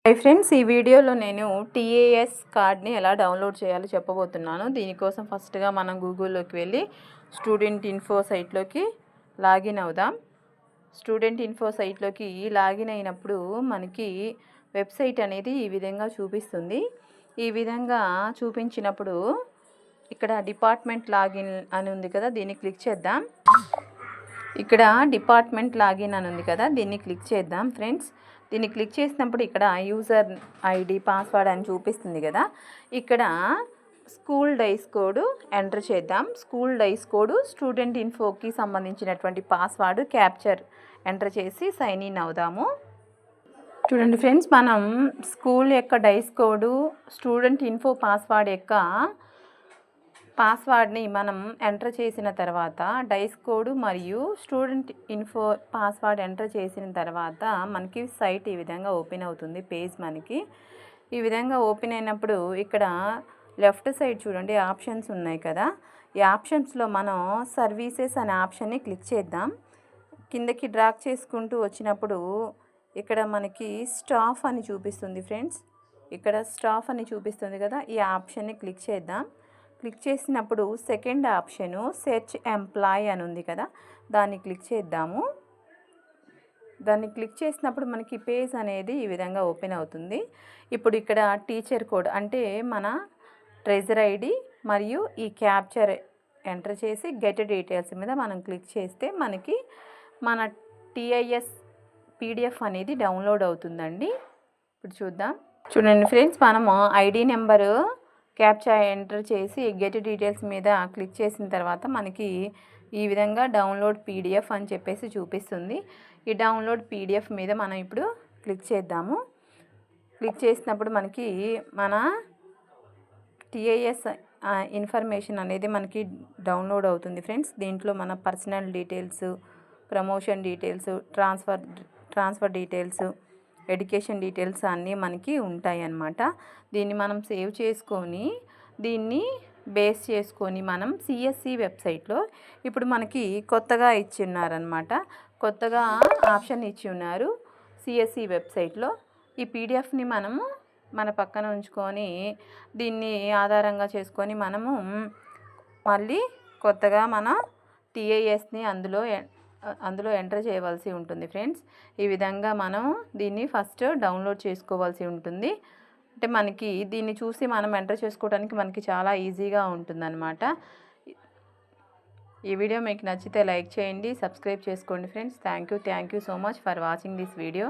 Hi friends, ఈ వీడియోలో నేను టీఏఎస్ కార్డ్ని ఎలా డౌన్లోడ్ చేయాలో చెప్పబోతున్నాను. దీనికోసం ఫస్ట్గా మనం గూగుల్లోకి వెళ్ళి స్టూడెంట్ ఇన్ఫో సైట్లోకి లాగిన్ అవుదాం. స్టూడెంట్ ఇన్ఫో సైట్లోకి లాగిన్ అయినప్పుడు మనకి వెబ్సైట్ అనేది ఈ విధంగా చూపిస్తుంది. ఈ విధంగా చూపించినప్పుడు ఇక్కడ డిపార్ట్మెంట్ లాగిన్ అని ఉంది కదా, దీన్ని క్లిక్ చేద్దాం. ఇక్కడ డిపార్ట్మెంట్ లాగిన్ అని ఉంది కదా, దీన్ని క్లిక్ చేద్దాం ఫ్రెండ్స్. దీన్ని క్లిక్ చేసినప్పుడు ఇక్కడ యూజర్ ఐడి పాస్వర్డ్ అని చూపిస్తుంది కదా, ఇక్కడ స్కూల్ డైస్ కోడ్ ఎంటర్ చేద్దాం. స్కూల్ డైస్ కోడ్ స్టూడెంట్ ఇన్ఫోకి సంబంధించినటువంటి పాస్వర్డ్ క్యాప్చర్ ఎంటర్ చేసి సైన్ ఇన్ అవుదాము. చూడండి ఫ్రెండ్స్, మనం స్కూల్ యొక్క డైస్ కోడ్ స్టూడెంట్ ఇన్ఫో పాస్వర్డ్ని మనం ఎంటర్ చేసిన తర్వాత డైస్ కోడ్ మరియు స్టూడెంట్ ఇన్ఫో పాస్వర్డ్ ఎంటర్ చేసిన తర్వాత మనకి సైట్ ఈ విధంగా ఓపెన్ అవుతుంది. పేజ్ మనకి ఈ విధంగా ఓపెన్ అయినప్పుడు ఇక్కడ లెఫ్ట్ సైడ్ చూడండి ఆప్షన్స్ ఉన్నాయి కదా, ఈ ఆప్షన్స్లో మనం సర్వీసెస్ అనే ఆప్షన్ని క్లిక్ చేద్దాం. కిందకి డ్రాగ్ చేసుకుంటూ వచ్చినప్పుడు ఇక్కడ మనకి స్టాఫ్ అని చూపిస్తుంది ఫ్రెండ్స్. ఇక్కడ స్టాఫ్ అని చూపిస్తుంది కదా, ఈ ఆప్షన్ని క్లిక్ చేద్దాం. క్లిక్ చేసినప్పుడు సెకండ్ ఆప్షను సెర్చ్ ఎంప్లాయ్ అని ఉంది కదా, దాన్ని క్లిక్ చేద్దాము. దాన్ని క్లిక్ చేసినప్పుడు మనకి పేజ్ అనేది ఈ విధంగా ఓపెన్ అవుతుంది. ఇప్పుడు ఇక్కడ టీచర్ కోడ్ అంటే మన ట్రెజర్ ఐడి మరియు ఈ క్యాప్చర్ ఎంటర్ చేసి గెట్ డీటెయిల్స్ మీద మనం క్లిక్ చేస్తే మనకి మన టీఐఎస్ పీడిఎఫ్ అనేది డౌన్లోడ్ అవుతుందండి. ఇప్పుడు చూద్దాం. చూడండి ఫ్రెండ్స్, మనము ఐడి నెంబరు క్యాప్చర్ ఎంటర్ చేసి గెట్ డీటెయిల్స్ మీద క్లిక్ చేసిన తర్వాత మనకి ఈ విధంగా డౌన్లోడ్ పీడిఎఫ్ అని చెప్పేసి చూపిస్తుంది. ఈ డౌన్లోడ్ పీడిఎఫ్ మీద మనం ఇప్పుడు క్లిక్ చేద్దాము. క్లిక్ చేసినప్పుడు మనకి మన టీఐఎస్ ఇన్ఫర్మేషన్ అనేది మనకి డౌన్లోడ్ అవుతుంది ఫ్రెండ్స్. దీంట్లో మన personal details, promotion details, transfer details, education details అన్నీ మనకి ఉంటాయి అన్నమాట. దీన్ని మనం సేవ్ చేసుకొని దీన్ని బేస్ చేసుకొని మనం సిఎస్సి వెబ్సైట్లో ఇప్పుడు మనకి కొత్తగా ఇచ్చి ఉన్నారనమాట. కొత్తగా ఆప్షన్ ఇచ్చి ఉన్నారు సిఎస్సి వెబ్సైట్లో. ఈ పీడిఎఫ్ని మనము మన పక్కన ఉంచుకొని దీన్ని ఆధారంగా చేసుకొని మనము మళ్ళీ కొత్తగా మన టీఐఎస్ని అందులో ఎంటర్ చేయవలసి ఉంటుంది ఫ్రెండ్స్. ఈ విధంగా మనం దీన్ని ఫస్ట్ డౌన్లోడ్ చేసుకోవాల్సి ఉంటుంది. అంటే మనకి దీన్ని చూసి మనం ఎంటర్ చేసుకోవడానికి మనకి చాలా ఈజీగా ఉంటుందన్నమాట. ఈ వీడియో మీకు నచ్చితే లైక్ చేయండి, సబ్స్క్రైబ్ చేసుకోండి friends. Thank you so much for watching this video.